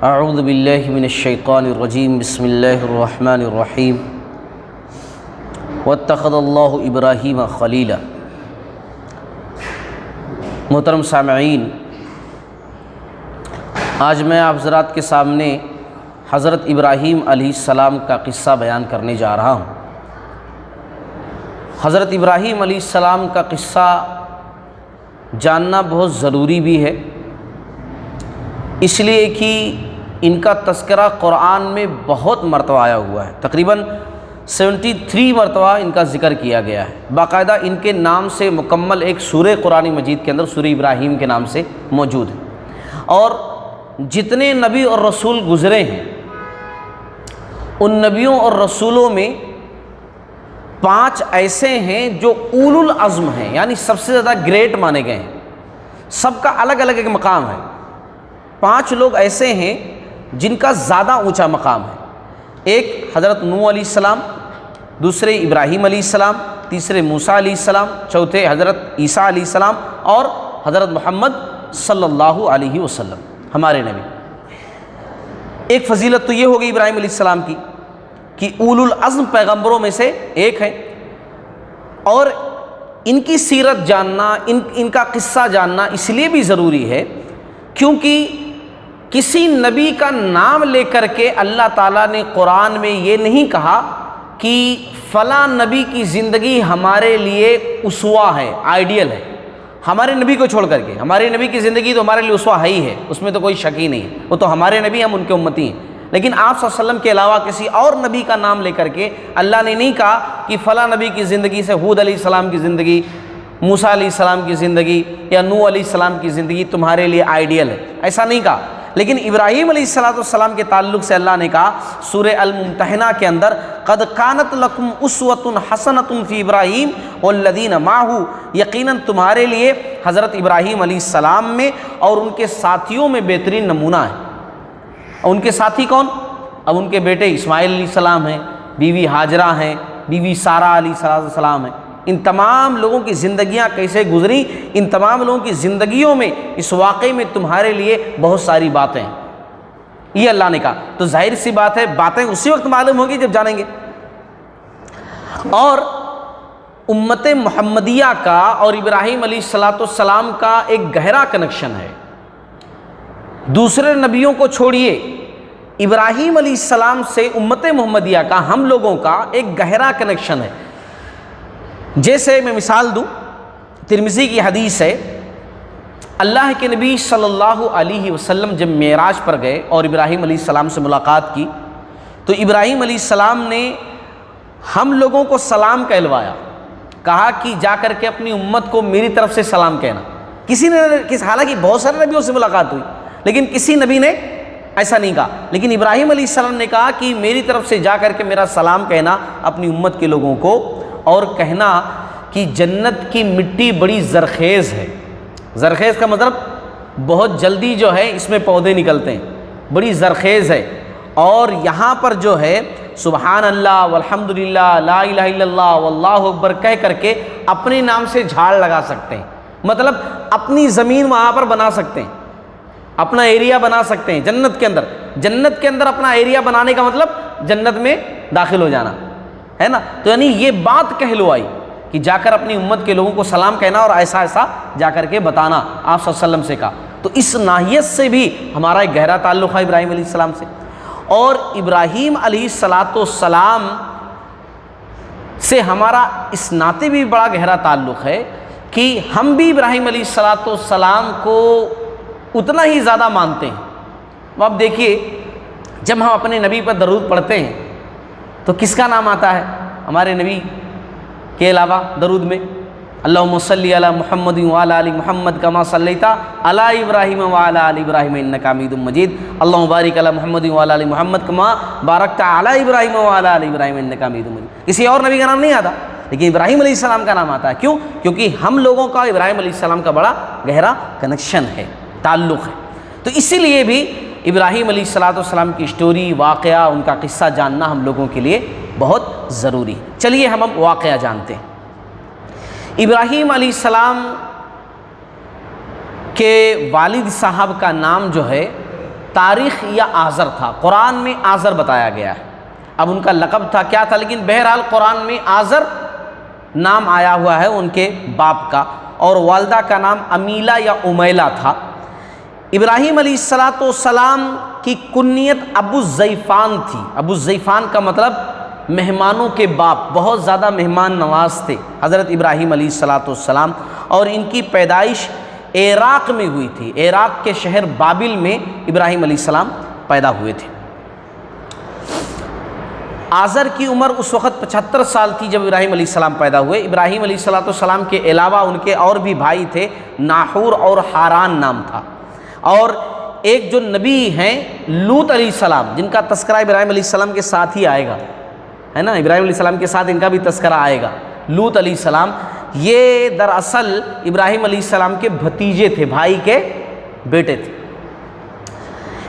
اعوذ باللہ من الشیطان الرجیم بسم اللہ الرحمن الرحیم واتخذ اللہ ابراہیم خلیلا۔ محترم سامعین، آج میں آپ حضرات کے سامنے حضرت ابراہیم علیہ السلام کا قصہ بیان کرنے جا رہا ہوں۔ حضرت ابراہیم علیہ السلام کا قصہ جاننا بہت ضروری بھی ہے، اس لیے کہ ان کا تذکرہ قرآن میں بہت مرتبہ آیا ہوا ہے، تقریباً 73 مرتبہ ان کا ذکر کیا گیا ہے۔ باقاعدہ ان کے نام سے مکمل ایک سورہ قرآن مجید کے اندر سورہ ابراہیم کے نام سے موجود ہے، اور جتنے نبی اور رسول گزرے ہیں ان نبیوں اور رسولوں میں 5 ایسے ہیں جو اولو العزم ہیں، یعنی سب سے زیادہ گریٹ مانے گئے ہیں، سب کا الگ الگ ایک مقام ہے۔ 5 لوگ ایسے ہیں جن کا زیادہ اونچا مقام ہے۔ ایک حضرت نوح علیہ السلام، دوسرے ابراہیم علیہ السلام، تیسرے موسیٰ علیہ السلام، چوتھے حضرت عیسیٰ علیہ السلام، اور حضرت محمد صلی اللہ علیہ وسلم ہمارے نبی۔ ایک فضیلت تو یہ ہوگی ابراہیم علیہ السلام کی کہ اولو العزم پیغمبروں میں سے ایک ہیں، اور ان کی سیرت جاننا، ان کا قصہ جاننا اس لیے بھی ضروری ہے کیونکہ کسی نبی کا نام لے کر کے اللہ تعالیٰ نے قرآن میں یہ نہیں کہا کہ فلاں نبی کی زندگی ہمارے لیے اسوہ ہے، آئیڈیل ہے۔ ہمارے نبی کو چھوڑ کر کے ہمارے نبی کی زندگی تو ہمارے لیے اسوہ ہے ہی ہے، اس میں تو کوئی شک ہی نہیں ہے، وہ تو ہمارے نبی، ہم ان کے امتی ہیں۔ لیکن آپ صلی اللہ علیہ وسلم کے علاوہ کسی اور نبی کا نام لے کر کے اللہ نے نہیں کہا کہ فلاں نبی کی زندگی سے حود علیہ السلام کی زندگی، موسیٰ علیہ السلام کی زندگی یا نوح علیہ السلام کی زندگی تمہارے لیے آئیڈیل ہے، ایسا نہیں کہا۔ لیکن ابراہیم علیہ السلام کے تعلق سے اللہ نے کہا سورہ الممتحنہ کے اندر، قد کانت لکم اسوۃ حسنۃ فی ابراہیم والذین معہ، یقیناً تمہارے لیے حضرت ابراہیم علیہ السلام میں اور ان کے ساتھیوں میں بہترین نمونہ ہے۔ ان کے ساتھی کون؟ اب ان کے بیٹے اسماعیل علیہ السلام ہیں، بیوی ہاجرہ ہیں، بیوی سارہ علیہ السلام ہیں۔ ان تمام لوگوں کی زندگیاں کیسے گزری، ان تمام لوگوں کی زندگیوں میں اس واقعے میں تمہارے لیے بہت ساری باتیں ہیں، یہ اللہ نے کہا۔ تو ظاہر سی بات ہے باتیں اسی وقت معلوم ہوگی جب جانیں گے۔ اور امت محمدیہ کا اور ابراہیم علیہ السلام کا ایک گہرا کنیکشن ہے، دوسرے نبیوں کو چھوڑیے، ابراہیم علیہ السلام سے امت محمدیہ کا، ہم لوگوں کا ایک گہرا کنیکشن ہے۔ جیسے میں مثال دوں، ترمذی کی حدیث ہے، اللہ کے نبی صلی اللہ علیہ وسلم جب معراج پر گئے اور ابراہیم علیہ السلام سے ملاقات کی تو ابراہیم علیہ السلام نے ہم لوگوں کو سلام کہلوایا، کہا کہ جا کر کے اپنی امت کو میری طرف سے سلام کہنا۔ کسی نے، حالانکہ بہت سارے نبیوں سے ملاقات ہوئی لیکن کسی نبی نے ایسا نہیں کہا، لیکن ابراہیم علیہ السلام نے کہا کہ میری طرف سے جا کر کے میرا سلام کہنا اپنی امت کے لوگوں کو، اور کہنا کہ جنت کی مٹی بڑی زرخیز ہے۔ زرخیز کا مطلب بہت جلدی جو ہے اس میں پودے نکلتے ہیں، بڑی زرخیز ہے، اور یہاں پر جو ہے سبحان اللہ والحمدللہ لا الہ الا اللہ واللہ اکبر کہہ کر کے اپنے نام سے جھاڑ لگا سکتے ہیں، مطلب اپنی زمین وہاں پر بنا سکتے ہیں، اپنا ایریا بنا سکتے ہیں جنت کے اندر۔ جنت کے اندر اپنا ایریا بنانے کا مطلب جنت میں داخل ہو جانا ہے نا۔ تو یعنی یہ بات کہلوائی کہ جا کر اپنی امت کے لوگوں کو سلام کہنا اور ایسا ایسا جا کر کے بتانا، آپ صلی اللہ علیہ وسلم سے کہا۔ تو اس ناحیت سے بھی ہمارا ایک گہرا تعلق ہے ابراہیم علیہ السلام سے، اور ابراہیم علیہ السلام سے ہمارا اس ناطے بھی بڑا گہرا تعلق ہے کہ ہم بھی ابراہیم علیہ السلام کو اتنا ہی زیادہ مانتے ہیں۔ اب دیکھیے جب ہم اپنے نبی پر درود پڑھتے ہیں تو کس کا نام آتا ہے ہمارے نبی کے علاوہ درود میں؟ اللہم صلی علی محمد وعلی آل محمد کما صلیت علی ابراہیم وعلی آل ابراہیم انک حمید مجید، اللہم بارک علی محمد وعلی آل محمد کما بارکت علی ابراہیم وعلی آل ابراہیم انک حمید مجید۔ کسی اور نبی کا نام نہیں آتا لیکن ابراہیم علیہ السلام کا نام آتا ہے۔ کیوں؟ کیونکہ ہم لوگوں کا ابراہیم علیہ السلام کا بڑا گہرا کنیکشن ہے، تعلق ہے۔ تو اسی لیے بھی ابراہیم علیہ السلام کی اسٹوری، واقعہ، ان کا قصہ جاننا ہم لوگوں کے لیے بہت ضروری ہے۔ چلیے ہم واقعہ جانتے ہیں۔ ابراہیم علیہ السلام کے والد صاحب کا نام جو ہے تاریخ یا آزر تھا، قرآن میں آزر بتایا گیا ہے، اب ان کا لقب تھا کیا تھا، لیکن بہرحال قرآن میں آزر نام آیا ہوا ہے ان کے باپ کا، اور والدہ کا نام امیلہ یا امیلہ تھا۔ ابراہیم علیہ السلام کی کنیت ابو الزیفان تھی۔ ابو الزیفان کا مطلب مہمانوں کے باپ، بہت زیادہ مہمان نواز تھے حضرت ابراہیم علیہ السلام، اور ان کی پیدائش عراق میں ہوئی تھی، عراق کے شہر بابل میں ابراہیم علیہ السلام پیدا ہوئے تھے۔ آزر کی عمر اس وقت 75 سال تھی جب ابراہیم علیہ السلام پیدا ہوئے۔ ابراہیم علیہ السلام کے علاوہ ان کے اور بھی بھائی تھے، ناحور اور حاران نام تھا، اور ایک جو نبی ہیں لوط علیہ السلام، جن کا تذکرہ ابراہیم علیہ السلام کے ساتھ ہی آئے گا، ہے نا، ابراہیم علیہ السلام کے ساتھ ان کا بھی تذکرہ آئے گا۔ لوط علیہ السلام یہ دراصل ابراہیم علیہ السلام کے بھتیجے تھے، بھائی کے بیٹے تھے۔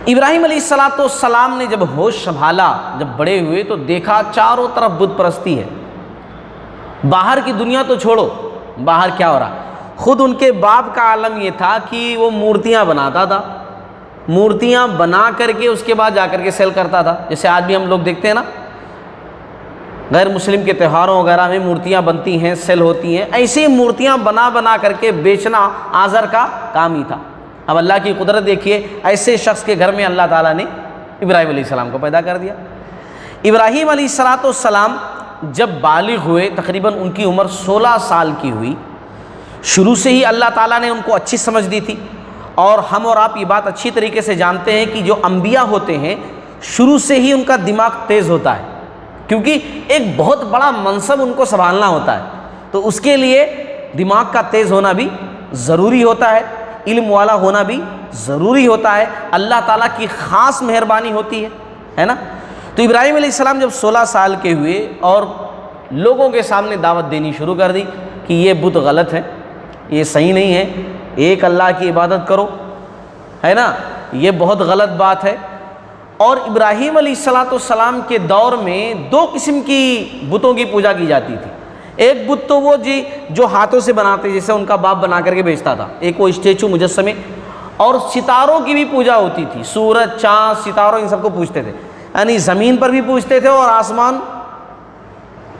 ابراہیم علیہ السلام نے جب ہوش سنبھالا، جب بڑے ہوئے تو دیکھا چاروں طرف بت پرستی ہے، باہر کی دنیا تو چھوڑو، باہر کیا ہو رہا، خود ان کے باپ کا عالم یہ تھا کہ وہ مورتیاں بناتا تھا، مورتیاں بنا کر کے اس کے بعد جا کر کے سیل کرتا تھا، جیسے آج بھی ہم لوگ دیکھتے ہیں نا، غیر مسلم کے تہواروں وغیرہ میں مورتیاں بنتی ہیں، سیل ہوتی ہیں، ایسی مورتیاں بنا کر کے بیچنا آزر کا کام ہی تھا۔ اب اللہ کی قدرت دیکھیے، ایسے شخص کے گھر میں اللہ تعالیٰ نے ابراہیم علیہ السلام کو پیدا کر دیا۔ ابراہیم علیہ السلام جب بالغ ہوئے، تقریباً ان کی عمر 16 سال کی ہوئی، شروع سے ہی اللہ تعالیٰ نے ان کو اچھی سمجھ دی تھی، اور ہم اور آپ یہ بات اچھی طریقے سے جانتے ہیں کہ جو انبیاء ہوتے ہیں شروع سے ہی ان کا دماغ تیز ہوتا ہے، کیونکہ ایک بہت بڑا منصب ان کو سنبھالنا ہوتا ہے، تو اس کے لیے دماغ کا تیز ہونا بھی ضروری ہوتا ہے، علم والا ہونا بھی ضروری ہوتا ہے، اللہ تعالیٰ کی خاص مہربانی ہوتی ہے نا۔ تو ابراہیم علیہ السلام جب 16 سال کے ہوئے اور لوگوں کے سامنے دعوت دینی شروع کر دی کہ یہ بت غلط ہے، یہ صحیح نہیں ہے، ایک اللہ کی عبادت کرو، ہے نا، یہ بہت غلط بات ہے۔ اور ابراہیم علیہ السلام کے دور میں 2 قسم کی بتوں کی پوجا کی جاتی تھی۔ ایک بت تو وہ جو ہاتھوں سے بناتے، جیسے ان کا باپ بنا کر کے بیچتا تھا، ایک وہ اسٹیچو مجسمے، اور ستاروں کی بھی پوجا ہوتی تھی، سورج، چاند، ستاروں، ان سب کو پوجتے تھے، یعنی زمین پر بھی پوجتے تھے، اور آسمان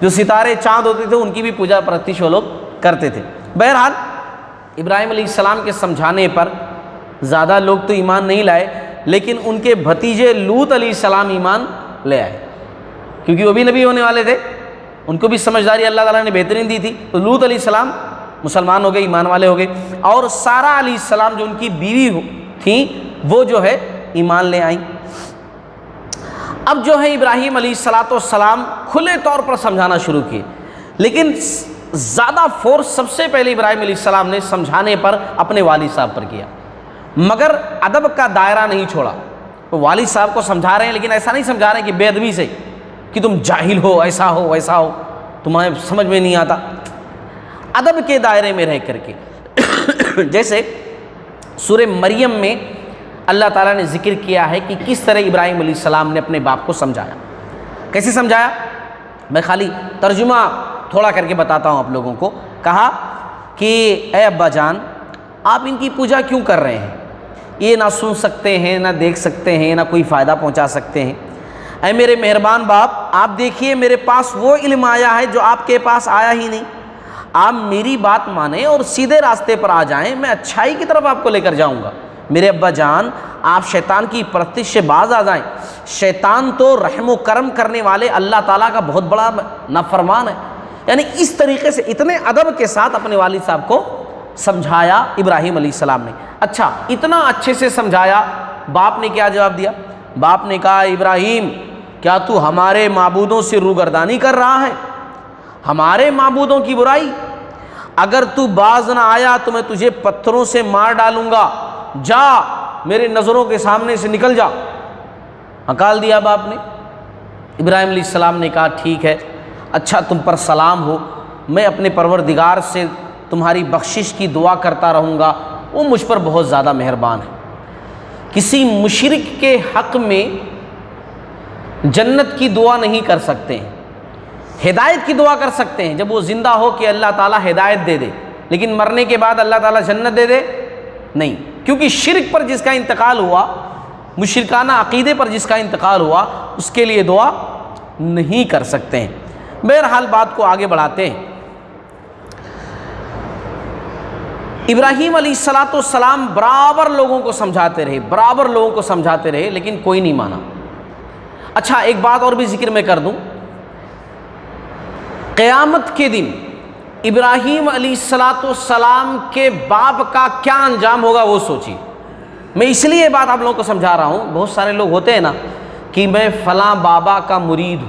جو ستارے چاند ہوتے تھے ان کی بھی پوجا پرستش وہ لوگ کرتے تھے۔ بہرحال ابراہیم علیہ السلام کے سمجھانے پر زیادہ لوگ تو ایمان نہیں لائے، لیکن ان کے بھتیجے لوط علیہ السلام ایمان لے آئے، کیونکہ وہ بھی نبی ہونے والے تھے، ان کو بھی سمجھداری اللہ تعالیٰ نے بہترین دی تھی، تو لوط علیہ السلام مسلمان ہو گئے، ایمان والے ہو گئے، اور سارہ علیہ السلام جو ان کی بیوی تھیں وہ جو ہے ایمان لے آئیں۔ اب جو ہے ابراہیم علیہ السلام کھلے طور پر سمجھانا شروع کیے، لیکن زیادہ فورس سب سے پہلے ابراہیم علیہ السلام نے سمجھانے پر اپنے والد صاحب پر کیا، مگر ادب کا دائرہ نہیں چھوڑا۔ وہ والد صاحب کو سمجھا رہے ہیں، لیکن ایسا نہیں سمجھا رہے ہیں کہ بے ادبی سے کہ تم جاہل ہو، ایسا ہو ویسا ہو، تمہیں سمجھ میں نہیں آتا، ادب کے دائرے میں رہ کر کے۔ جیسے سورہ مریم میں اللہ تعالیٰ نے ذکر کیا ہے کہ کس طرح ابراہیم علیہ السلام نے اپنے باپ کو سمجھایا، کیسے سمجھایا، میں خالی ترجمہ تھوڑا کر کے بتاتا ہوں آپ لوگوں کو۔ کہا کہ اے ابا جان، آپ ان کی پوجا کیوں کر رہے ہیں، یہ نہ سن سکتے ہیں، نہ دیکھ سکتے ہیں، نہ کوئی فائدہ پہنچا سکتے ہیں۔ اے میرے مہربان باپ، آپ دیکھیے میرے پاس وہ علم آیا ہے جو آپ کے پاس آیا ہی نہیں، آپ میری بات مانیں اور سیدھے راستے پر آ جائیں، میں اچھائی کی طرف آپ کو لے کر جاؤں گا۔ میرے ابا جان، آپ شیطان کی پرستش سے باز آ جائیں، شیطان تو رحم و کرم کرنے والے اللہ تعالیٰ کا بہت بڑا نافرمان ہے۔ یعنی اس طریقے سے اتنے ادب کے ساتھ اپنے والد صاحب کو سمجھایا ابراہیم علیہ السلام نے۔ اچھا، اتنا اچھے سے سمجھایا، باپ نے کیا جواب دیا؟ باپ نے کہا، ابراہیم کیا تو ہمارے معبودوں سے روگردانی کر رہا ہے، ہمارے معبودوں کی برائی؟ اگر تو باز نہ آیا تو میں تجھے پتھروں سے مار ڈالوں گا، جا میرے نظروں کے سامنے سے نکل جا۔ ہکال دیا باپ نے۔ ابراہیم علیہ السلام نے کہا، ٹھیک ہے، اچھا تم پر سلام ہو، میں اپنے پروردگار سے تمہاری بخشش کی دعا کرتا رہوں گا، وہ مجھ پر بہت زیادہ مہربان ہے۔ کسی مشرک کے حق میں جنت کی دعا نہیں کر سکتے ہیں، ہدایت کی دعا کر سکتے ہیں جب وہ زندہ ہو کہ اللہ تعالیٰ ہدایت دے دے، لیکن مرنے کے بعد اللہ تعالیٰ جنت دے دے نہیں، کیونکہ شرک پر جس کا انتقال ہوا مشرکانہ عقیدے پر جس کا انتقال ہوا اس کے لیے دعا نہیں کر سکتے ہیں۔ بہرحال بات کو آگے بڑھاتے ہیں۔ ابراہیم علیہ السلام برابر لوگوں کو سمجھاتے رہے لیکن کوئی نہیں مانا۔ اچھا ایک بات اور بھی ذکر میں کر دوں، قیامت کے دن ابراہیم علیہ السلام کے باپ کا کیا انجام ہوگا وہ سوچیے۔ میں اس لیے یہ بات آپ لوگوں کو سمجھا رہا ہوں، بہت سارے لوگ ہوتے ہیں نا کہ میں فلاں بابا کا مرید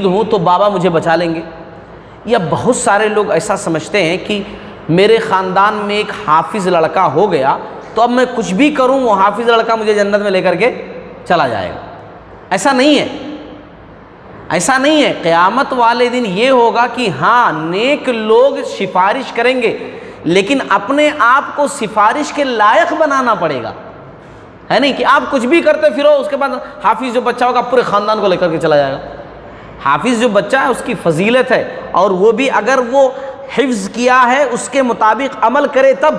ہوں تو بابا مجھے بچا لیں گے، یا بہت سارے لوگ ایسا سمجھتے ہیں کہ میرے خاندان میں ایک حافظ لڑکا ہو گیا تو اب میں کچھ بھی کروں وہ حافظ لڑکا مجھے جنت میں لے کر کے چلا جائے گا۔ ایسا نہیں ہے۔ قیامت والے دن یہ ہوگا کہ ہاں نیک لوگ سفارش کریں گے لیکن اپنے آپ کو سفارش کے لائق بنانا پڑے گا، ہے نہیں کہ آپ کچھ بھی کرتے پھرو اس کے بعد حافظ جو بچہ ہوگا پورے خاندان کو لے کر کے چلا جائے گا۔ حافظ جو بچہ ہے اس کی فضیلت ہے، اور وہ بھی اگر وہ حفظ کیا ہے اس کے مطابق عمل کرے تب،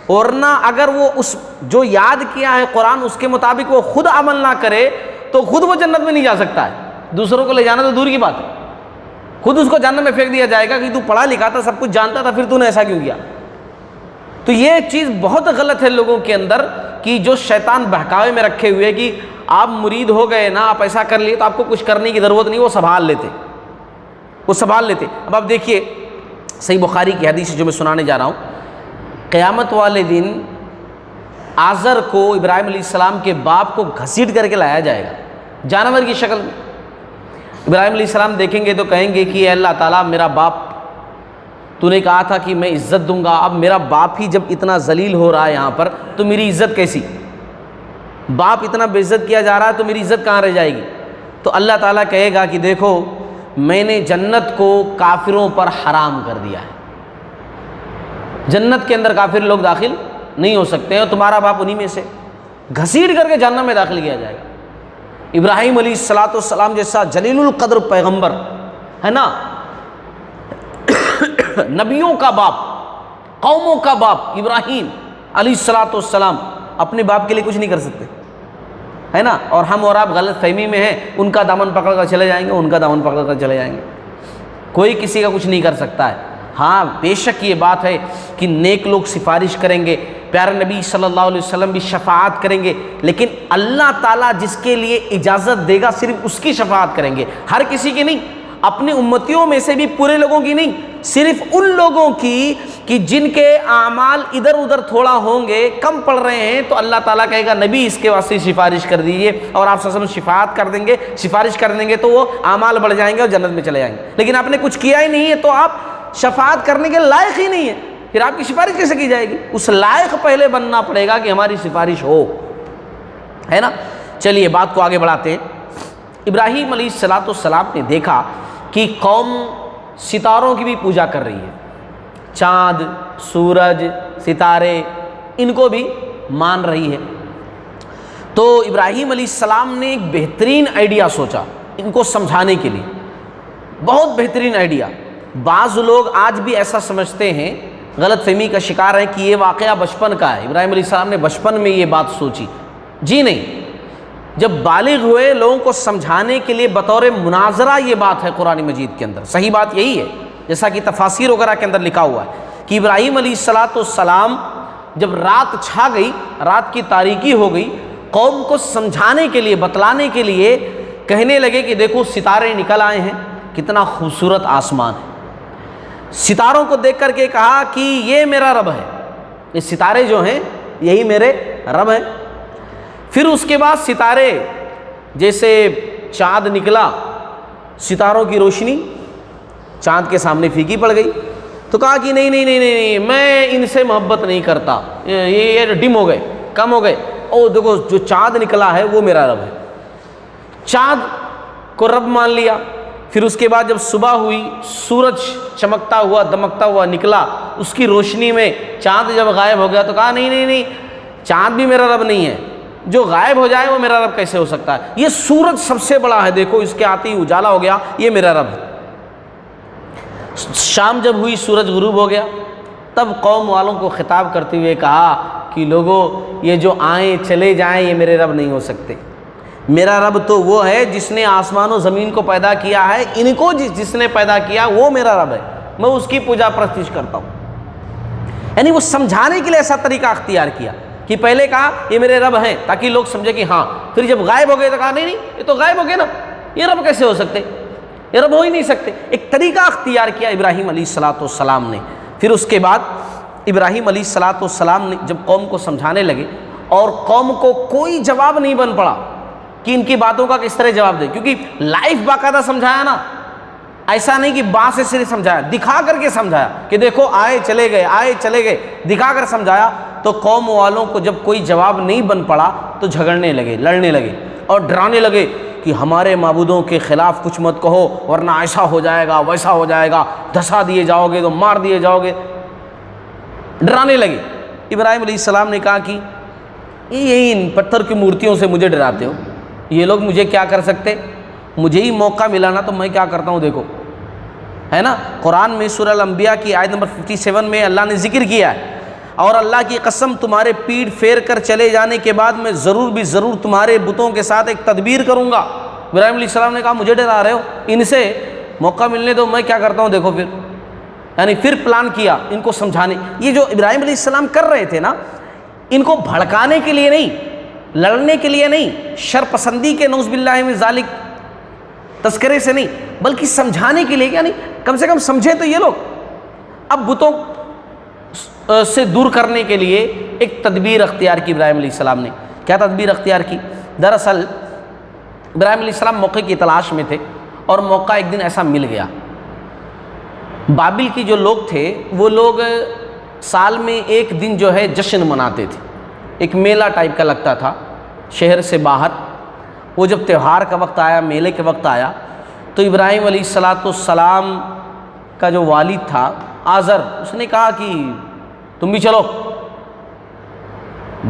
اور نہ اگر وہ اس جو یاد کیا ہے قرآن اس کے مطابق وہ خود عمل نہ کرے تو خود وہ جنت میں نہیں جا سکتا ہے، دوسروں کو لے جانا تو دور کی بات ہے، خود اس کو جہنم میں پھینک دیا جائے گا کہ تو پڑھا لکھا تھا، سب کچھ جانتا تھا، پھر تو نے ایسا کیوں کیا۔ تو یہ چیز بہت غلط ہے لوگوں کے اندر کہ جو شیطان بہکاوے میں رکھے ہوئے کہ آپ مرید ہو گئے نا، آپ ایسا کر لیے تو آپ کو کچھ کرنے کی ضرورت نہیں، وہ سنبھال لیتے۔ اب آپ دیکھیے صحیح بخاری کی حدیث جو میں سنانے جا رہا ہوں، قیامت والے دن آزر کو ابراہیم علیہ السلام کے باپ کو گھسیٹ کر کے لایا جائے گا جانور کی شکل میں۔ ابراہیم علیہ السلام دیکھیں گے تو کہیں گے کہ اے اللہ تعالیٰ میرا باپ تو نے کہا تھا کہ میں عزت دوں گا، اب میرا باپ ہی جب اتنا ذلیل ہو رہا ہے یہاں پر تو میری عزت کیسی؟ باپ اتنا بے عزت کیا جا رہا ہے تو میری عزت کہاں رہ جائے گی؟ تو اللہ تعالیٰ کہے گا کہ دیکھو میں نے جنت کو کافروں پر حرام کر دیا ہے، جنت کے اندر کافر لوگ داخل نہیں ہو سکتے ہیں، تمہارا باپ انہی میں سے، گھسیٹ کر کے جہنم میں داخل کیا جائے گا۔ ابراہیم علیہ السلام جیسا جلیل القدر پیغمبر ہے نا، نبیوں کا باپ، قوموں کا باپ ابراہیم علیہ السلام اپنے باپ کے لیے کچھ نہیں کر سکتے، ہے نا، اور ہم اور آپ غلط فہمی میں ہیں، ان کا دامن پکڑ کر چلے جائیں گے، کوئی کسی کا کچھ نہیں کر سکتا ہے۔ ہاں بے شک یہ بات ہے کہ نیک لوگ سفارش کریں گے، پیارے نبی صلی اللہ علیہ وسلم بھی شفاعت کریں گے، لیکن اللہ تعالیٰ جس کے لیے اجازت دے گا صرف اس کی شفاعت کریں گے، ہر کسی کی نہیں، اپنی امتیوں میں سے بھی پورے لوگوں کی نہیں، صرف ان لوگوں کی کہ جن کے اعمال ادھر ادھر تھوڑا ہوں گے، کم پڑ رہے ہیں، تو اللہ تعالیٰ کہے گا نبی اس کے واسطے سفارش کر دیجئے، اور آپ صلی اللہ علیہ وسلم شفاعت کر دیں گے، سفارش کر دیں گے تو وہ اعمال بڑھ جائیں گے اور جنت میں چلے جائیں گے، لیکن آپ نے کچھ کیا ہی نہیں ہے تو آپ شفاعت کرنے کے لائق ہی نہیں ہے، پھر آپ کی سفارش کیسے کی جائے گی؟ اس لائق پہلے بننا پڑے گا کہ ہماری سفارش ہو، ہے نا۔ چلیے بات کو آگے بڑھاتے ہیں۔ ابراہیم علیہ السلام نے دیکھا کہ قوم ستاروں کی بھی پوجا کر رہی ہے، چاند، سورج، ستارے، ان کو بھی مان رہی ہے، تو ابراہیم علیہ السلام نے ایک بہترین آئیڈیا سوچا ان کو سمجھانے کے لیے، بہت بہترین آئیڈیا۔ بعض لوگ آج بھی ایسا سمجھتے ہیں، غلط فہمی کا شکار ہیں کہ یہ واقعہ بچپن کا ہے، ابراہیم علیہ السلام نے بچپن میں یہ بات سوچی، جی نہیں، جب بالغ ہوئے لوگوں کو سمجھانے کے لیے بطور مناظرہ یہ بات ہے قرآن مجید کے اندر، صحیح بات یہی ہے، جیسا کہ تفاسیر وغیرہ کے اندر لکھا ہوا ہے کہ ابراہیم علیہ السلام جب رات چھا گئی، رات کی تاریکی ہو گئی، قوم کو سمجھانے کے لیے، بتلانے کے لیے کہنے لگے کہ دیکھو ستارے نکل آئے ہیں، کتنا خوبصورت آسمان ہے۔ ستاروں کو دیکھ کر کے کہا کہ یہ میرا رب ہے، یہ ستارے جو ہیں یہی میرے رب ہیں۔ پھر اس کے بعد ستارے، جیسے چاند نکلا، ستاروں کی روشنی چاند کے سامنے پھیکی پڑ گئی، تو کہا کہ نہیں میں ان سے محبت نہیں کرتا، یہ ڈم ہو گئے، کم ہو گئے، او دیکھو جو چاند نکلا ہے وہ میرا رب ہے، چاند کو رب مان لیا۔ پھر اس کے بعد جب صبح ہوئی، سورج چمکتا ہوا دمکتا ہوا نکلا، اس کی روشنی میں چاند جب غائب ہو گیا تو کہا نہیں چاند بھی میرا رب نہیں ہے، جو غائب ہو جائے وہ میرا رب کیسے ہو سکتا ہے، یہ سورج سب سے بڑا ہے، دیکھو اس کے آتے ہی اجالا ہو گیا، یہ میرا رب ہے۔ شام جب ہوئی، سورج غروب ہو گیا، تب قوم والوں کو خطاب کرتے ہوئے کہا کہ لوگوں یہ جو آئیں چلے جائیں یہ میرے رب نہیں ہو سکتے، میرا رب تو وہ ہے جس نے آسمان و زمین کو پیدا کیا ہے، ان کو جس نے پیدا کیا وہ میرا رب ہے، میں اس کی پوجا پرستش کرتا ہوں۔ یعنی وہ سمجھانے کے لیے ایسا طریقہ اختیار کیا کہ پہلے کہا یہ میرے رب ہیں تاکہ لوگ سمجھے کہ ہاں، پھر جب غائب ہو گئے تو کہا نہیں نہیں یہ تو غائب ہو گئے نا، یہ رب کیسے ہو سکتے، یہ رب ہو ہی نہیں سکتے۔ ایک طریقہ اختیار کیا ابراہیم علیہ السلام نے۔ پھر اس کے بعد ابراہیم علیہ السلام نے جب قوم کو سمجھانے لگے اور قوم کو کوئی جواب نہیں بن پڑا کہ ان کی باتوں کا کس طرح جواب دے، کیونکہ لائف باقاعدہ سمجھایا نا، ایسا نہیں کہ بات سے صرف سمجھایا، دکھا کر کے سمجھایا کہ دیکھو آئے چلے گئے، دکھا کر سمجھایا۔ تو قوم والوں کو جب کوئی جواب نہیں بن پڑا تو جھگڑنے لگے، لڑنے لگے اور ڈرانے لگے کہ ہمارے معبودوں کے خلاف کچھ مت کہو ورنہ ایسا ہو جائے گا ویسا ہو جائے گا، دھسا دیے جاؤ گے تو مار دیے جاؤ گے، ڈرانے لگے۔ ابراہیم علیہ السلام نے کہا کہ یہ ان پتھر کی مورتیوں سے مجھے ڈراتے ہو، یہ لوگ مجھے کیا کر سکتے، مجھے ہی موقع ملا نا تو میں کیا کرتا ہوں، دیکھو ہے نا۔ قرآن میں سورہ الانبیاء کی آیت نمبر 57 میں اللہ نے ذکر کیا ہے، اور اللہ کی قسم تمہارے پیٹھ پھیر کر چلے جانے کے بعد میں ضرور تمہارے بتوں کے ساتھ ایک تدبیر کروں گا۔ ابراہیم علیہ السلام نے کہا مجھے ڈرا رہے ہو، ان سے موقع ملنے دو، میں کیا کرتا ہوں دیکھو پھر، یعنی پھر پلان کیا ان کو سمجھانے۔ یہ جو ابراہیم علیہ السلام کر رہے تھے نا، ان کو بھڑکانے کے لیے نہیں، لڑنے کے لیے نہیں، شر پسندی کے نعوذ باللہ من ذالک تذکرے سے نہیں، بلکہ سمجھانے کے لیے، یعنی کم سے کم سمجھے تو یہ لوگ۔ اب بتوں سے دور کرنے کے لیے ایک تدبیر اختیار کی ابراہیم علیہ السلام نے۔ کیا تدبیر اختیار کی؟ دراصل ابراہیم علیہ السلام موقع کی تلاش میں تھے اور موقع ایک دن ایسا مل گیا۔ بابل کی جو لوگ تھے وہ لوگ سال میں ایک دن جو ہے جشن مناتے تھے، ایک میلہ ٹائپ کا لگتا تھا شہر سے باہر۔ وہ جب تہوار کا وقت آیا، میلے کے وقت آیا، تو ابراہیم علیہ السلام کا جو والد تھا آزر، اس نے کہا کہ تم بھی چلو۔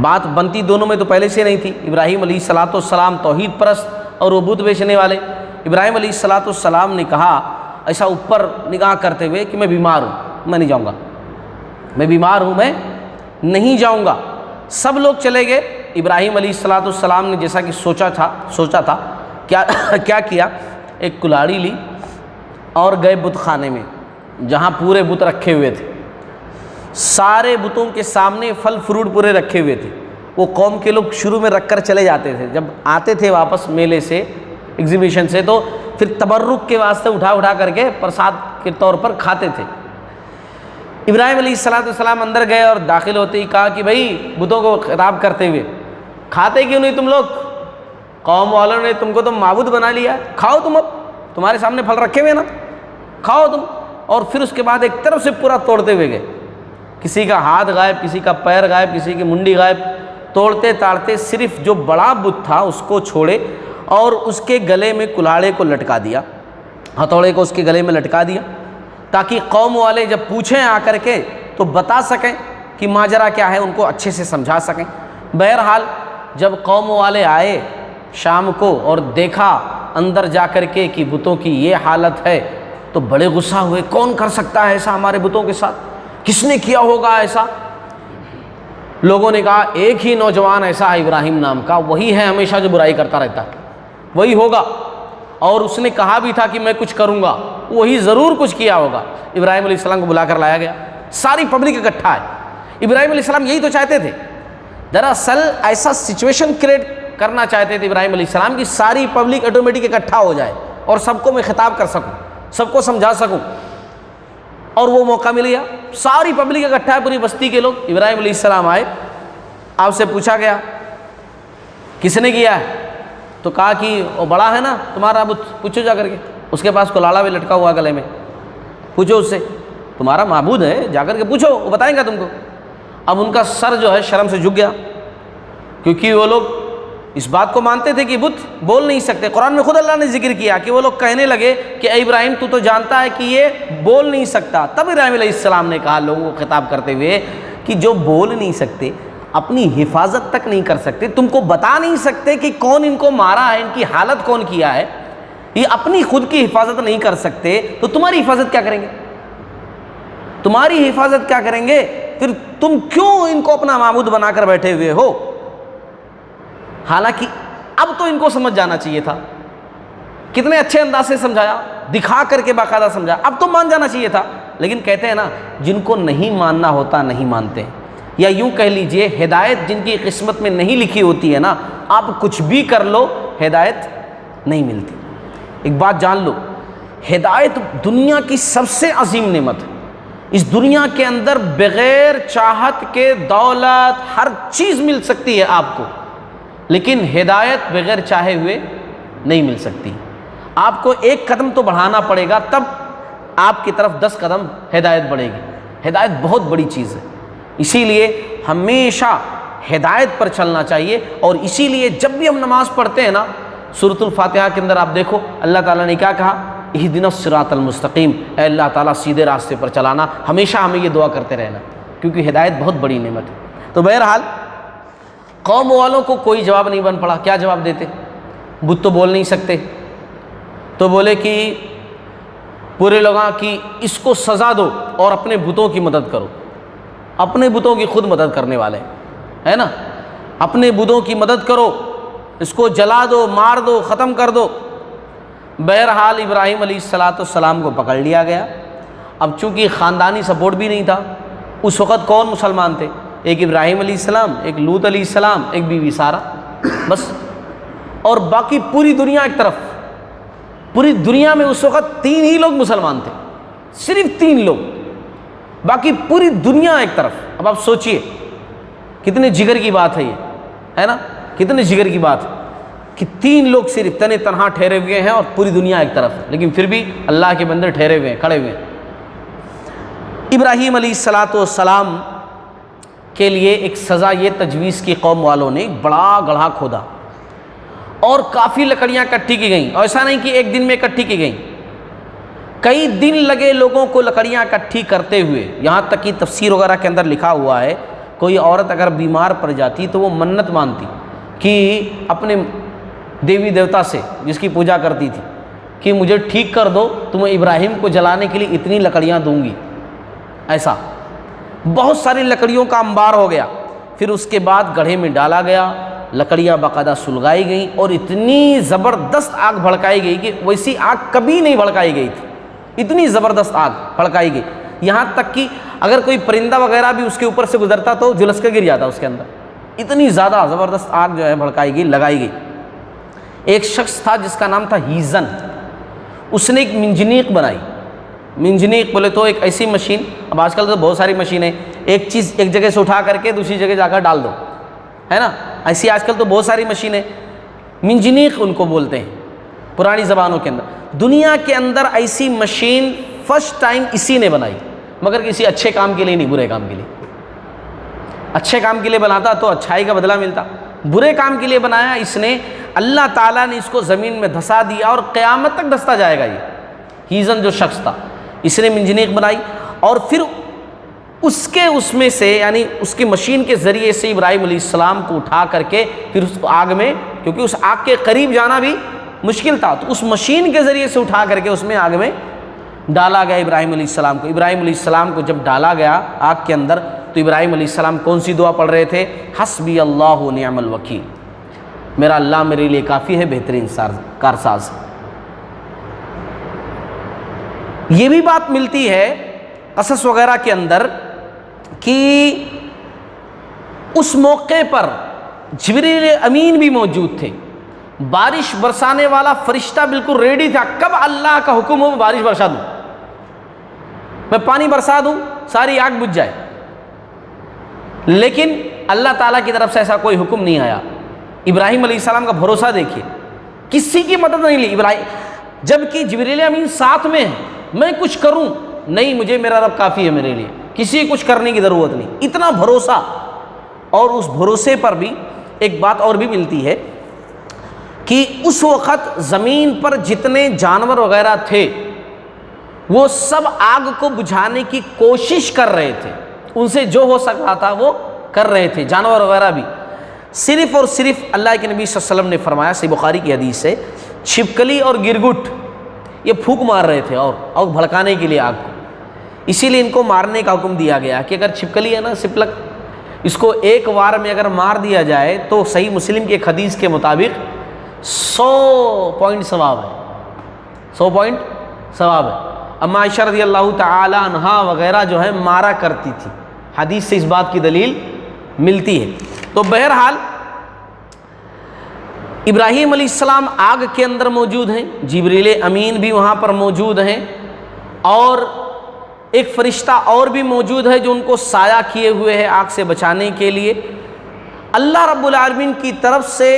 بات بنتی دونوں میں تو پہلے سے نہیں تھی، ابراہیم علیہ السلام توحید پرست اور وہ بت بیچنے والے۔ ابراہیم علیہ السلام نے کہا ایسا اوپر نگاہ کرتے ہوئے کہ میں بیمار ہوں، میں نہیں جاؤں گا، میں بیمار ہوں، میں نہیں جاؤں گا۔ سب لوگ چلے گئے۔ ابراہیم علیہ السلام نے جیسا کہ سوچا تھا کیا کیا، ایک کلاڑی لی اور گئے بت خانے میں جہاں پورے بت رکھے ہوئے تھے۔ سارے بتوں کے سامنے پھل فروٹ پورے رکھے ہوئے تھے۔ وہ قوم کے لوگ شروع میں رکھ کر چلے جاتے تھے، جب آتے تھے واپس میلے سے، ایگزیبیشن سے، تو پھر تبرک کے واسطے اٹھا کر کے پرساد کے طور پر کھاتے تھے۔ ابراہیم علیہ السلام اندر گئے اور داخل ہوتے ہی کہا کہ بھائی بتوں کو خطاب کرتے ہوئے، کھاتے کیوں نہیں تم لوگ؟ قوم والوں نے تم کو تو معبود بنا لیا، کھاؤ تم، اب تمہارے سامنے پھل رکھے ہوئے نا، کھاؤ تم۔ اور پھر اس کے بعد ایک طرف سے پورا توڑتے ہوئے گئے، کسی کا ہاتھ غائب، کسی کا پیر غائب، کسی کی منڈی غائب، توڑتے تاڑتے صرف جو بڑا بت تھا اس کو چھوڑے اور اس کے گلے میں کلاڑے کو لٹکا دیا، ہتھوڑے کو اس کے گلے میں لٹکا دیا، تاکہ قوم والے جب پوچھیں آ کر کے تو بتا سکیں کہ ماجرا کیا ہے، ان کو اچھے سے سمجھا سکیں۔ بہرحال جب قوم والے آئے شام کو اور دیکھا اندر جا کر کے کہ بتوں کی یہ حالت ہے تو بڑے غصہ ہوئے، کون کر سکتا ہے ایسا ہمارے بتوں کے ساتھ، کس نے کیا ہوگا ایسا؟ لوگوں نے کہا ایک ہی نوجوان ایسا ہے ابراہیم نام کا، وہی ہے ہمیشہ جو برائی کرتا رہتا ہے، وہی ہوگا، اور اس نے کہا بھی تھا کہ میں کچھ کروں گا، وہی ضرور کچھ کیا ہوگا۔ ابراہیم علیہ السلام کو بلا کر لایا گیا، ساری پبلک اکٹھا ہے۔ ابراہیم علیہ السلام یہی تو چاہتے تھے، دراصل ایسا سچویشن کریٹ کرنا چاہتے تھے ابراہیم علیہ السلام کی ساری پبلک آٹومیٹک اکٹھا ہو جائے اور سب کو میں خطاب کر سکوں، سب کو سمجھا سکوں، اور وہ موقع مل گیا۔ ساری پبلک اکٹھا ہے، پوری بستی کے لوگ۔ ابراہیم علیہ السلام آئے، آپ سے پوچھا گیا کس نے کیا ہے؟ تو کہا کہ وہ بڑا ہے نا تمہارا بت، پوچھو جا کر کے، اس کے پاس کلاڑا بھی لٹکا ہوا گلے میں، پوچھو اس سے، تمہارا معبود ہے، جا کر کے پوچھو، وہ بتائیں گا تم کو۔ اب ان کا سر جو ہے شرم سے جھک گیا، کیونکہ وہ لوگ اس بات کو مانتے تھے کہ بت بول نہیں سکتے۔ قرآن میں خود اللہ نے ذکر کیا کہ وہ لوگ کہنے لگے کہ اے ابراہیم تو جانتا ہے کہ یہ بول نہیں سکتا۔ تب ابراہیم علیہ السلام نے کہا لوگوں کو خطاب کرتے ہوئے کہ جو بول نہیں سکتے، اپنی حفاظت تک نہیں کر سکتے، تم کو بتا نہیں سکتے کہ کون ان کو مارا ہے، ان کی حالت کون کیا ہے، یہ اپنی خود کی حفاظت نہیں کر سکتے تو تمہاری حفاظت کیا کریں گے؟ تمہاری حفاظت کیا کریں گے؟ پھر تم کیوں ان کو اپنا معبود بنا کر بیٹھے ہوئے ہو؟ حالانکہ اب تو ان کو سمجھ جانا چاہیے تھا، کتنے اچھے انداز سے سمجھایا، دکھا کر کے باقاعدہ سمجھا، اب تو مان جانا چاہیے تھا۔ لیکن کہتے ہیں نا، جن کو نہیں ماننا ہوتا نہیں مانتے، یا یوں کہہ لیجئے ہدایت جن کی قسمت میں نہیں لکھی ہوتی ہے نا، آپ کچھ بھی کر لو ہدایت نہیں ملتی۔ ایک بات جان لو، ہدایت دنیا کی سب سے عظیم نعمت ہے۔ اس دنیا کے اندر بغیر چاہت کے دولت ہر چیز مل سکتی ہے آپ کو، لیکن ہدایت بغیر چاہے ہوئے نہیں مل سکتی۔ آپ کو ایک قدم تو بڑھانا پڑے گا، تب آپ کی طرف 10 قدم ہدایت بڑھے گی۔ ہدایت بہت بڑی چیز ہے، اسی لیے ہمیشہ ہدایت پر چلنا چاہیے۔ اور اسی لیے جب بھی ہم نماز پڑھتے ہیں نا، سورۃ الفاتحہ کے اندر آپ دیکھو اللہ تعالیٰ نے کیا کہا؟ اہدنا الصراط المستقیم، اے اللہ تعالیٰ سیدھے راستے پر چلانا۔ ہمیشہ ہمیں یہ دعا کرتے رہنا، کیونکہ ہدایت بہت بڑی نعمت ہے۔ تو بہرحال قوم والوں کو کوئی جواب نہیں بن پڑا، کیا جواب دیتے؟ بت تو بول نہیں سکتے، تو بولے کہ پورے لوگاں کی اس کو سزا دو اور اپنے بتوں کی مدد کرو۔ اپنے بتوں کی خود مدد کرنے والے ہے نا، اپنے بتوں کی مدد کرو، اس کو جلا دو، مار دو، ختم کر دو۔ بہرحال ابراہیم علیہ السلام کو پکڑ لیا گیا۔ اب چونکہ خاندانی سپورٹ بھی نہیں تھا، اس وقت کون مسلمان تھے؟ ایک ابراہیم علیہ السلام، ایک لوط علیہ السلام، ایک بیوی سارہ، بس۔ اور باقی پوری دنیا ایک طرف۔ پوری دنیا میں اس وقت 3 ہی لوگ مسلمان تھے، صرف 3 لوگ، باقی پوری دنیا ایک طرف۔ اب آپ سوچئے کتنے جگر کی بات ہے یہ، ہے نا، کتنے جگر کی بات ہے کہ 3 لوگ صرف تنے تنہا ٹھہرے ہوئے ہیں اور پوری دنیا ایک طرف، لیکن پھر بھی اللہ کے بندے ٹھہرے ہوئے ہیں، کھڑے ہوئے ہیں۔ ابراہیم علیہ السلام کے لیے ایک سزا یہ تجویز کی قوم والوں نے، ایک بڑا گڑھا کھودا اور کافی لکڑیاں اکٹھی کی گئیں، اور ایسا نہیں کہ ایک دن میں اکٹھی کی گئیں، کئی دن لگے لوگوں کو لکڑیاں اکٹھی کرتے ہوئے۔ یہاں تک کہ تفسیر وغیرہ کے اندر لکھا ہوا ہے، کوئی عورت اگر بیمار پڑ جاتی تو وہ منت مانتی کہ اپنے دیوی دیوتا سے جس کی پوجا کرتی تھی کہ مجھے ٹھیک کر دو تو میں ابراہیم کو جلانے کے لیے اتنی لکڑیاں دوں گی۔ ایسا بہت ساری لکڑیوں کا انبار ہو گیا، پھر اس کے بعد گڑھے میں ڈالا گیا، لکڑیاں باقاعدہ سلگائی گئیں اور اتنی زبردست آگ بھڑکائی گئی کہ ویسی آگ کبھی نہیں بھڑکائی گئی تھی، اتنی زبردست آگ بھڑکائی گئی، یہاں تک کہ اگر کوئی پرندہ وغیرہ بھی اس کے اوپر سے گزرتا تو جھلس کے گر جاتا اس کے اندر، اتنی زیادہ زبردست آگ جو ہے بھڑکائی گئی، لگائی گئی۔ ایک شخص تھا جس کا نام تھا ہیزن، اس نے ایک منجنیق بنائی۔ منجنیق بولے تو ایک ایسی مشین، اب آج کل تو بہت ساری مشینیں، ایک چیز ایک جگہ سے اٹھا کر کے دوسری جگہ جا کر ڈال دو، ہے نا، ایسی آج کل تو بہت ساری مشینیں، منجنیق ان کو بولتے ہیں پرانی زبانوں کے اندر۔ دنیا کے اندر ایسی مشین فرسٹ ٹائم اسی نے بنائی، مگر کسی اچھے کام کے لیے نہیں، برے کام کے لیے۔ اچھے کام کے لیے بناتا تو اچھائی کا بدلہ ملتا، برے کام کے لیے بنایا اس نے، اللہ تعالیٰ نے اس کو زمین میں دھسا دیا اور قیامت تک دھستا جائے گا۔ یہ ہیزن جو شخص تھا، اس نے منجنیق بنائی اور پھر اس میں سے یعنی اس کی مشین کے ذریعے سے ابراہیم علیہ السلام کو اٹھا کر کے پھر اس کو آگ میں، کیونکہ اس آگ کے قریب جانا بھی مشکل تھا، تو اس مشین کے ذریعے سے اٹھا کر کے اس میں آگ میں ڈالا گیا ابراہیم علیہ السلام کو۔ ابراہیم علیہ السلام کو جب ڈالا گیا آگ کے اندر تو ابراہیم علیہ السلام کون سی دعا پڑھ رہے تھے؟ حسبی اللہ و نعم الوکیل، میرا اللہ میرے لیے کافی ہے، بہترین کارساز۔ یہ بھی بات ملتی ہے قصص وغیرہ کے اندر کہ اس موقع پر جبریل امین بھی موجود تھے، بارش برسانے والا فرشتہ بالکل ریڈی تھا، کب اللہ کا حکم ہو میں بارش برسا دوں، میں پانی برسا دوں، ساری آگ بجھ جائے، لیکن اللہ تعالیٰ کی طرف سے ایسا کوئی حکم نہیں آیا۔ ابراہیم علیہ السلام کا بھروسہ دیکھیے، کسی کی مدد نہیں لی ابراہیم، جبکہ جبریل امین ساتھ میں ہے، میں کچھ کروں نہیں، مجھے میرا رب کافی ہے میرے لیے، کسی کچھ کرنے کی ضرورت نہیں، اتنا بھروسہ۔ اور اس بھروسے پر بھی ایک بات اور بھی ملتی ہے کہ اس وقت زمین پر جتنے جانور وغیرہ تھے وہ سب آگ کو بجھانے کی کوشش کر رہے تھے، ان سے جو ہو سکتا تھا وہ کر رہے تھے، جانور وغیرہ بھی۔ صرف اور صرف اللہ کے نبی صلی اللہ علیہ وسلم نے فرمایا، صحیح بخاری کی حدیث سے، چھپکلی اور گرگٹ یہ پھونک مار رہے تھے اور بھڑکانے کے لیے آگ کو، اسی لیے ان کو مارنے کا حکم دیا گیا کہ اگر چھپکلی ہے نا سپلک، اس کو ایک وار میں اگر مار دیا جائے تو صحیح مسلم کے ایک حدیث کے مطابق 100 پوائنٹ ثواب ہے، 100 پوائنٹ ثواب ہے۔ اما عائشہ رضی اللہ تعالی عنہا وغیرہ جو ہے مارا کرتی تھی، حدیث سے اس بات کی دلیل ملتی ہے۔ تو بہرحال ابراہیم علیہ السلام آگ کے اندر موجود ہیں، جبریل امین بھی وہاں پر موجود ہیں، اور ایک فرشتہ اور بھی موجود ہے جو ان کو سایہ کیے ہوئے ہے آگ سے بچانے کے لیے۔ اللہ رب العالمین کی طرف سے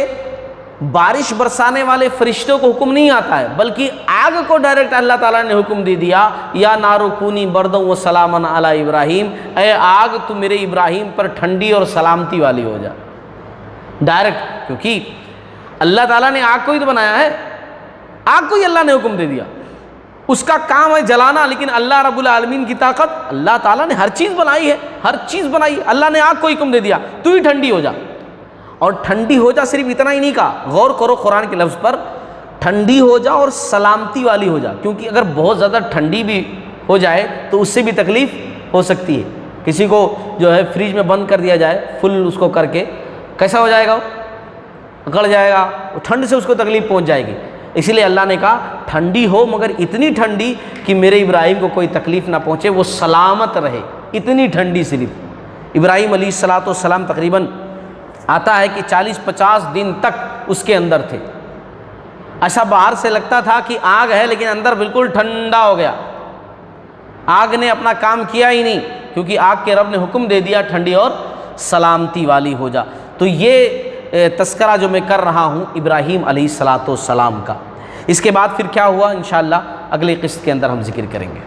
بارش برسانے والے فرشتوں کو حکم نہیں آتا ہے، بلکہ آگ کو ڈائریکٹ اللہ تعالیٰ نے حکم دے دیا، یا نارو کونی بردًا و سلامًا علی ابراہیم، اے آگ تو میرے ابراہیم پر ٹھنڈی اور سلامتی والی ہو جا، ڈائریکٹ، کیونکہ اللہ تعالیٰ نے آگ کو ہی تو بنایا ہے، آگ کو ہی اللہ نے حکم دے دیا، اس کا کام ہے جلانا، لیکن اللہ رب العالمین کی طاقت، اللہ تعالیٰ نے ہر چیز بنائی ہے، ہر چیز بنائی ہے، اللہ نے آگ کو حکم دے دیا تو ہی ٹھنڈی ہو جا۔ اور ٹھنڈی ہو جا صرف اتنا ہی نہیں کہا، غور کرو قرآن کے لفظ پر، ٹھنڈی ہو جا اور سلامتی والی ہو جا، کیونکہ اگر بہت زیادہ ٹھنڈی بھی ہو جائے تو اس سے بھی تکلیف ہو سکتی ہے۔ کسی کو جو ہے فریج میں بند کر دیا جائے فل اس کو کر کے، کیسا ہو جائے گا؟ وہ گل جائے گا، ٹھنڈ سے اس کو تکلیف پہنچ جائے گی۔ اسی لیے اللہ نے کہا ٹھنڈی ہو مگر اتنی ٹھنڈی کہ میرے ابراہیم کو کوئی تکلیف نہ پہنچے، وہ سلامت رہے، اتنی ٹھنڈی صرف۔ ابراہیم علیہ السلام تقریباً آتا ہے کہ 40-50 دن تک اس کے اندر تھے، ایسا باہر سے لگتا تھا کہ آگ ہے لیکن اندر بالکل ٹھنڈا ہو گیا، آگ نے اپنا کام کیا ہی نہیں، کیونکہ آگ کے رب نے حکم دے دیا ٹھنڈی اور سلامتی والی ہو جا۔ تو یہ تذکرہ جو میں کر رہا ہوں ابراہیم علیہ السلام کا، اس کے بعد پھر کیا ہوا انشاءاللہ اگلی قسط کے اندر ہم ذکر کریں گے۔